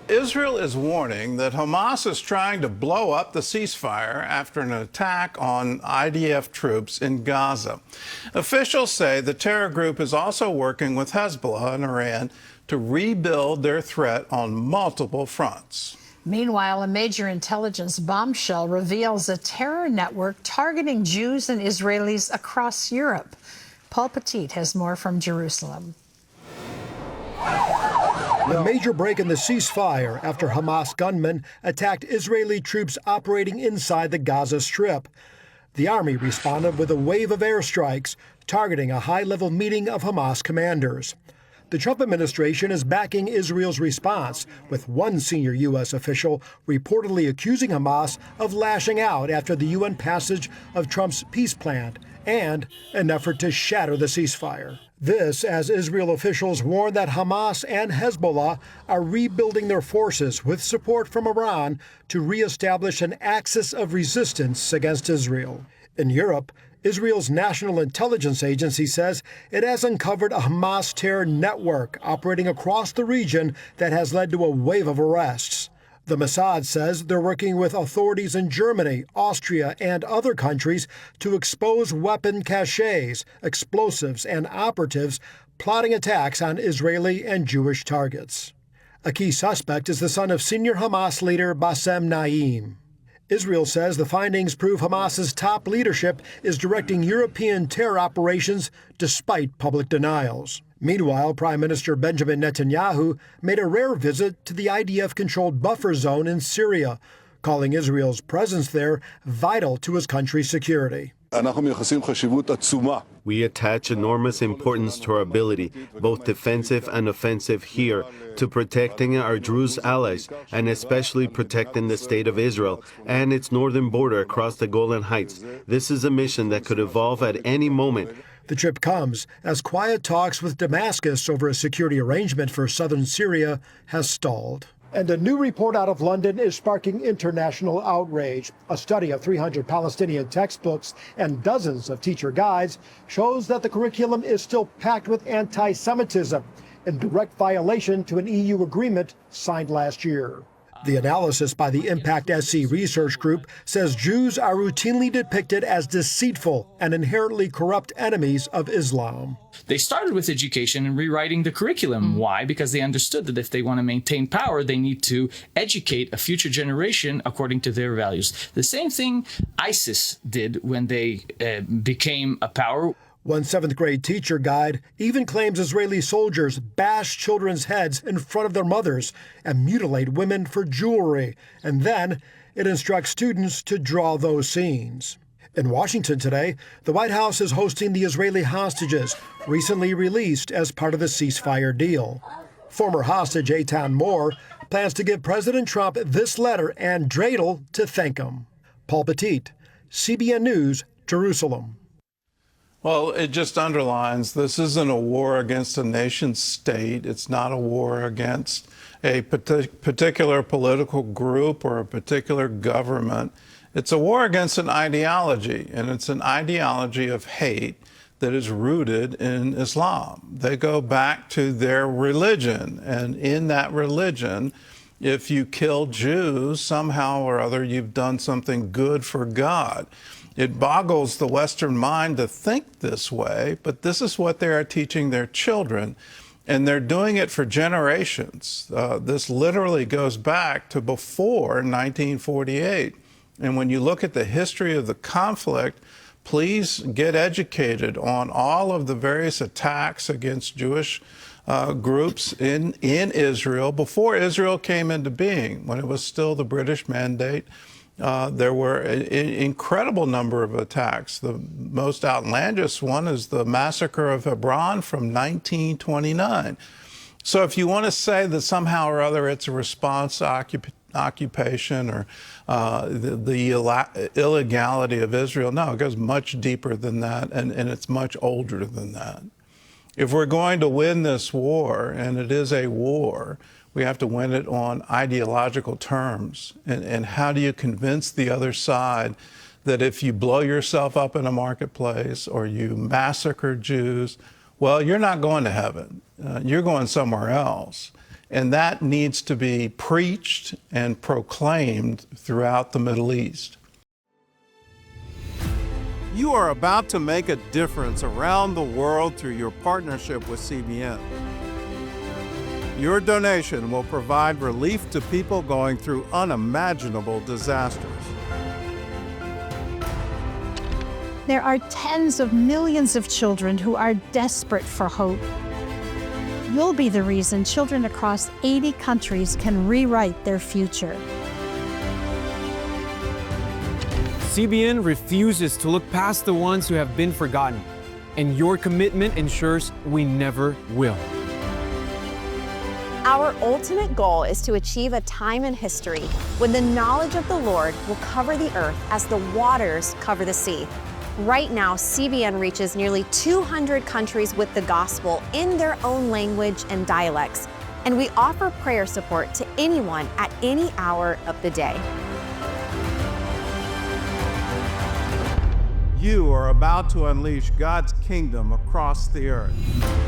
Israel is warning that Hamas is trying to blow up the ceasefire after an attack on IDF troops in Gaza. Officials say the terror group is also working with Hezbollah and Iran to rebuild their threat on multiple fronts. Meanwhile, a major intelligence bombshell reveals a terror network targeting Jews and Israelis across Europe. Paul Petit has more from Jerusalem. A major break in the ceasefire after Hamas gunmen attacked Israeli troops operating inside the Gaza Strip. The army responded with a wave of airstrikes targeting a high-level meeting of Hamas commanders. The Trump administration is backing Israel's response, with one senior U.S. official reportedly accusing Hamas of lashing out after the UN passage of Trump's peace plan and an effort to shatter the ceasefire. This as Israel officials warn that Hamas and Hezbollah are rebuilding their forces with support from Iran to reestablish an axis of resistance against Israel. In Europe, Israel's National Intelligence Agency says it has uncovered a Hamas terror network operating across the region that has led to a wave of arrests. The Mossad says they're working with authorities in Germany, Austria, and other countries to expose weapon caches, explosives, and operatives plotting attacks on Israeli and Jewish targets. A key suspect is the son of senior Hamas leader Bassem Naim. Israel says the findings prove Hamas's top leadership is directing European terror operations despite public denials. Meanwhile, Prime Minister Benjamin Netanyahu made a rare visit to the IDF-controlled buffer zone in Syria, calling Israel's presence there vital to his country's security. We attach enormous importance to our ability, both defensive and offensive here, to protecting our Druze allies, and especially protecting the state of Israel and its northern border across the Golan Heights. This is a mission that could evolve at any moment. The trip comes as quiet talks with Damascus over a security arrangement for southern Syria has stalled. And a new report out of London is sparking international outrage. A study of 300 Palestinian textbooks and dozens of teacher guides shows that the curriculum is still packed with anti-Semitism, in direct violation to an EU agreement signed last year. The analysis by the Impact SC research group says Jews are routinely depicted as deceitful and inherently corrupt enemies of Islam. They started with education and rewriting the curriculum. Why? Because they understood that if they want to maintain power, they need to educate a future generation according to their values. The same thing ISIS did when they became a power. One seventh-grade teacher guide even claims Israeli soldiers bash children's heads in front of their mothers and mutilate women for jewelry, and then it instructs students to draw those scenes. In Washington today, the White House is hosting the Israeli hostages, recently released as part of the ceasefire deal. Former hostage Eitan Moore plans to give President Trump this letter and dreidel to thank him. Paul Petit, CBN News, Jerusalem. Well, it just underlines this isn't a war against a nation state. It's not a war against a particular political group or a particular government. It's a war against an ideology, and it's an ideology of hate that is rooted in Islam. They go back to their religion, and in that religion, if you kill Jews, somehow or other, you've done something good for God. It boggles the Western mind to think this way, but this is what they are teaching their children, and they're doing it for generations. This literally goes back to before 1948. And when you look at the history of the conflict, please get educated on all of the various attacks against Jewish groups in Israel before Israel came into being, when it was still the British mandate. There were an incredible number of attacks. The most outlandish one is the massacre of Hebron from 1929. So if you want to say that somehow or other it's a response to occupation or the illegality of Israel, no, it goes much deeper than that, and it's much older than that. If we're going to win this war, and it is a war, we have to win it on ideological terms. And how do you convince the other side that if you blow yourself up in a marketplace or you massacre Jews, well, you're not going to heaven. You're going somewhere else. And that needs to be preached and proclaimed throughout the Middle East. You are about to make a difference around the world through your partnership with CBN. Your donation will provide relief to people going through unimaginable disasters. There are tens of millions of children who are desperate for hope. You'll be the reason children across 80 countries can rewrite their future. CBN refuses to look past the ones who have been forgotten, and your commitment ensures we never will. Our ultimate goal is to achieve a time in history when the knowledge of the Lord will cover the earth as the waters cover the sea. Right now, CBN reaches nearly 200 countries with the gospel in their own language and dialects, and we offer prayer support to anyone at any hour of the day. You are about to unleash God's kingdom across the earth.